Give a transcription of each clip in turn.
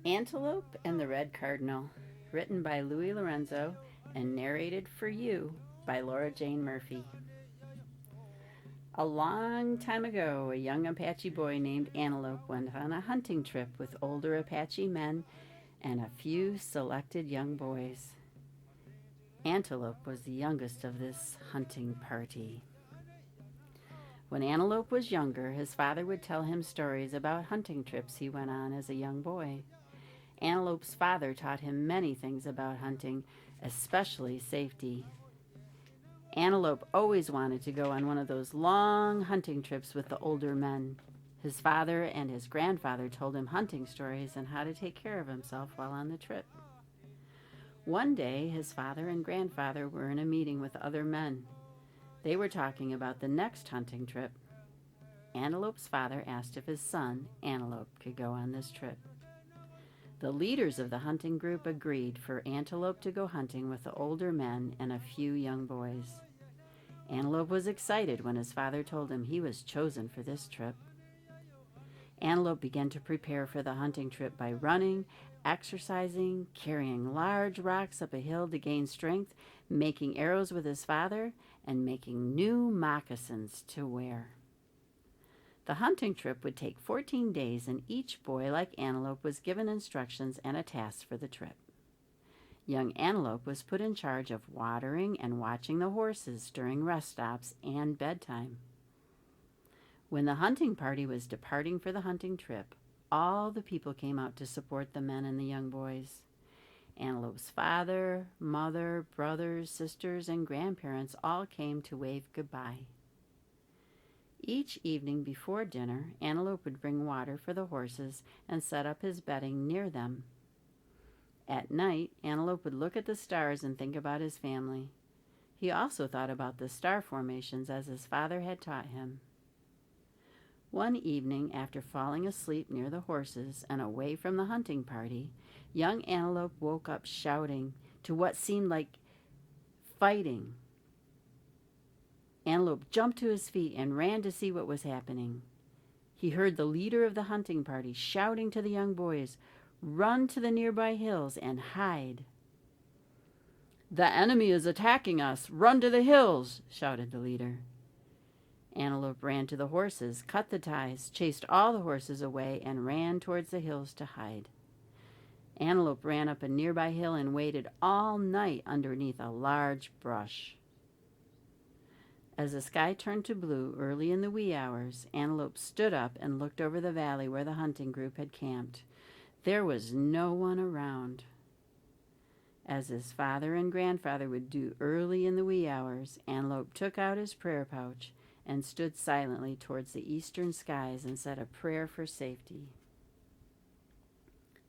Antelope and the Red Cardinal, written by Louis Lorenzo and narrated for you by Laura Jane Murphy. A long time ago, a young Apache boy named Antelope went on a hunting trip with older Apache men and a few selected young boys. Antelope was the youngest of this hunting party. When Antelope was younger, his father would tell him stories about hunting trips he went on as a young boy. Antelope's father taught him many things about hunting, especially safety. Antelope always wanted to go on one of those long hunting trips with the older men. His father and his grandfather told him hunting stories and how to take care of himself while on the trip. One day, his father and grandfather were in a meeting with other men. They were talking about the next hunting trip. Antelope's father asked if his son, Antelope, could go on this trip. The leaders of the hunting group agreed for Antelope to go hunting with the older men and a few young boys. Antelope was excited when his father told him he was chosen for this trip. Antelope began to prepare for the hunting trip by running, exercising, carrying large rocks up a hill to gain strength, making arrows with his father, and making new moccasins to wear. The hunting trip would take 14 days, and each boy, like Antelope, was given instructions and a task for the trip. Young Antelope was put in charge of watering and watching the horses during rest stops and bedtime. When the hunting party was departing for the hunting trip, all the people came out to support the men and the young boys. Antelope's father, mother, brothers, sisters, and grandparents all came to wave goodbye. Each evening before dinner, Antelope would bring water for the horses and set up his bedding near them. At night, Antelope would look at the stars and think about his family. He also thought about the star formations as his father had taught him. One evening, after falling asleep near the horses and away from the hunting party, young Antelope woke up shouting to what seemed like fighting. Antelope jumped to his feet and ran to see what was happening. He heard the leader of the hunting party shouting to the young boys, "Run to the nearby hills and hide." "The enemy is attacking us! Run to the hills!" shouted the leader. Antelope ran to the horses, cut the ties, chased all the horses away, and ran towards the hills to hide. Antelope ran up a nearby hill and waited all night underneath a large brush. As the sky turned to blue early in the wee hours, Antelope stood up and looked over the valley where the hunting group had camped. There was no one around. As his father and grandfather would do early in the wee hours, Antelope took out his prayer pouch and stood silently towards the eastern skies and said a prayer for safety.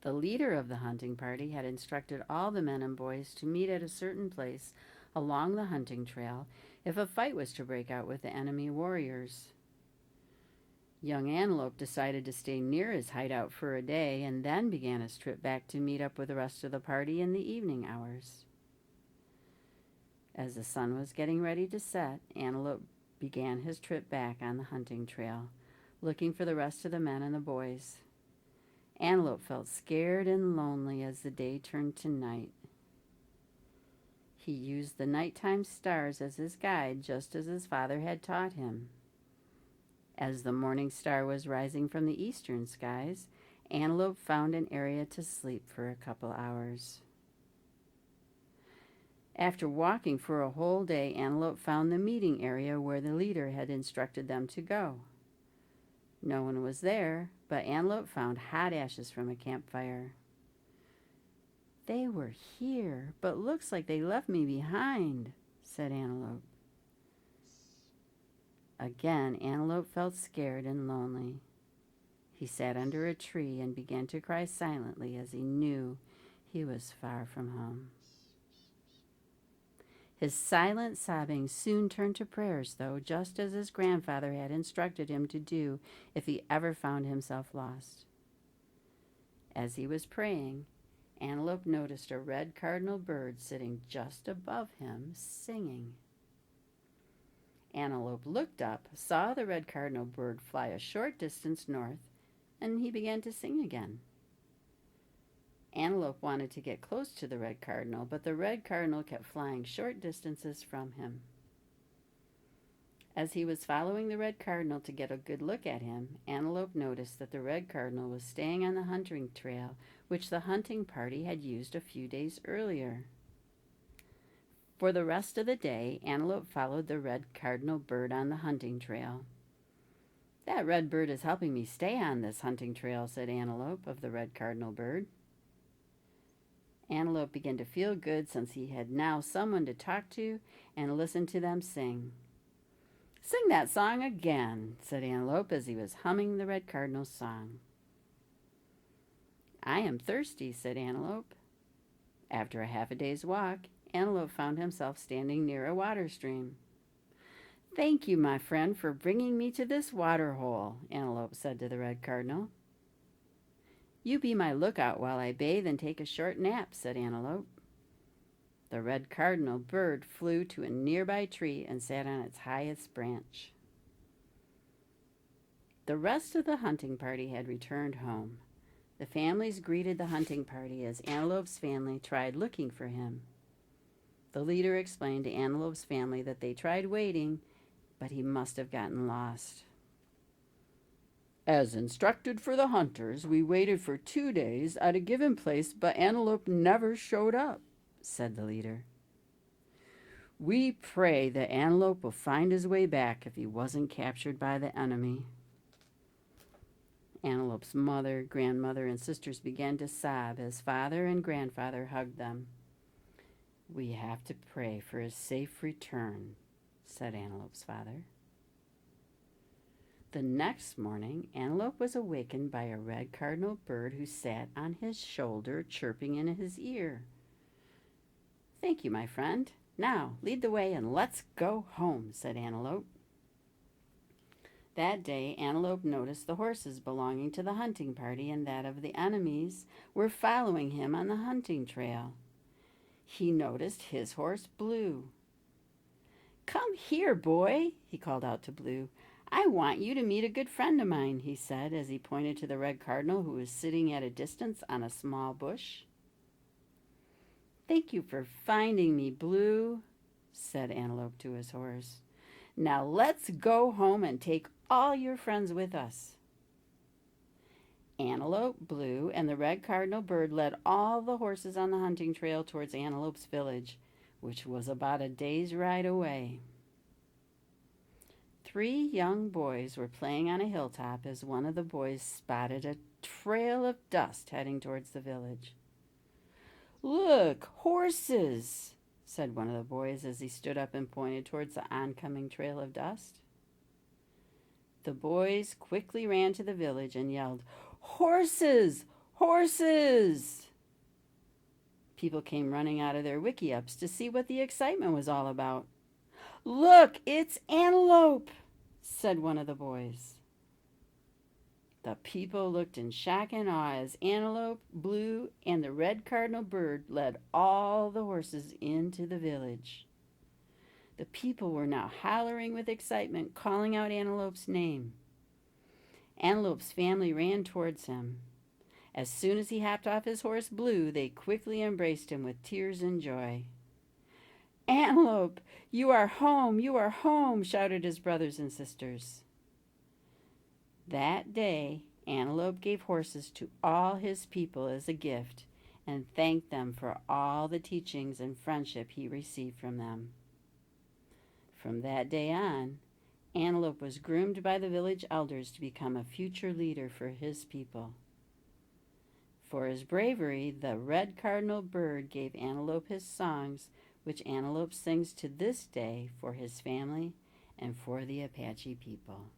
The leader of the hunting party had instructed all the men and boys to meet at a certain place along the hunting trail if a fight was to break out with the enemy warriors. Young Antelope decided to stay near his hideout for a day and then began his trip back to meet up with the rest of the party in the evening hours. As the sun was getting ready to set, Antelope began his trip back on the hunting trail, looking for the rest of the men and the boys. Antelope felt scared and lonely as the day turned to night. He used the nighttime stars as his guide, just as his father had taught him. As the morning star was rising from the eastern skies, Antelope found an area to sleep for a couple hours. After walking for a whole day, Antelope found the meeting area where the leader had instructed them to go. No one was there, but Antelope found hot ashes from a campfire. "They were here, but looks like they left me behind," said Antelope. Again, Antelope felt scared and lonely. He sat under a tree and began to cry silently as he knew he was far from home. His silent sobbing soon turned to prayers, though, just as his grandfather had instructed him to do if he ever found himself lost. As he was praying, Antelope noticed a red cardinal bird sitting just above him, singing. Antelope looked up, saw the red cardinal bird fly a short distance north, and he began to sing again. Antelope wanted to get close to the red cardinal, but the red cardinal kept flying short distances from him. As he was following the red cardinal to get a good look at him, Antelope noticed that the red cardinal was staying on the hunting trail, which the hunting party had used a few days earlier. For the rest of the day, Antelope followed the red cardinal bird on the hunting trail. "That red bird is helping me stay on this hunting trail," said Antelope of the red cardinal bird. Antelope began to feel good since he had now someone to talk to and listen to them sing. "Sing that song again," said Antelope as he was humming the red cardinal's song. "I am thirsty," said Antelope. After a half a day's walk, Antelope found himself standing near a water stream. "Thank you, my friend, for bringing me to this water hole," Antelope said to the red cardinal. "You be my lookout while I bathe and take a short nap," said Antelope. The red cardinal bird flew to a nearby tree and sat on its highest branch. The rest of the hunting party had returned home. The families greeted the hunting party as Antelope's family tried looking for him. The leader explained to Antelope's family that they tried waiting, but he must have gotten lost. "As instructed for the hunters, we waited for 2 days at a given place, but Antelope never showed up," said the leader. "We pray that Antelope will find his way back if he wasn't captured by the enemy." Antelope's mother, grandmother, and sisters began to sob as father and grandfather hugged them. "We have to pray for his safe return," said Antelope's father. The next morning, Antelope was awakened by a red cardinal bird who sat on his shoulder, chirping in his ear. "Thank you, my friend. Now, lead the way and let's go home," said Antelope. That day, Antelope noticed the horses belonging to the hunting party and that of the enemies were following him on the hunting trail. He noticed his horse, Blue. "Come here, boy," he called out to Blue. "I want you to meet a good friend of mine," he said as he pointed to the red cardinal who was sitting at a distance on a small bush. "Thank you for finding me, Blue," said Antelope to his horse. "Now let's go home and take all your friends with us." Antelope, Blue, and the red cardinal bird led all the horses on the hunting trail towards Antelope's village, which was about a day's ride away. 3 young boys were playing on a hilltop as one of the boys spotted a trail of dust heading towards the village. "Look, horses," said one of the boys as he stood up and pointed towards the oncoming trail of dust. The boys quickly ran to the village and yelled, "Horses! Horses!" People came running out of their wickiups to see what the excitement was all about. "Look, it's Antelope," said one of the boys. The people looked in shock and awe as Antelope, Blue, and the red cardinal bird led all the horses into the village. The people were now hollering with excitement, calling out Antelope's name. Antelope's family ran towards him. As soon as he hopped off his horse, Blue, they quickly embraced him with tears and joy. "Antelope, you are home," shouted his brothers and sisters. That day, Antelope gave horses to all his people as a gift and thanked them for all the teachings and friendship he received from them. From that day on, Antelope was groomed by the village elders to become a future leader for his people. For his bravery, the red cardinal bird gave Antelope his songs, which Antelope sings to this day for his family and for the Apache people.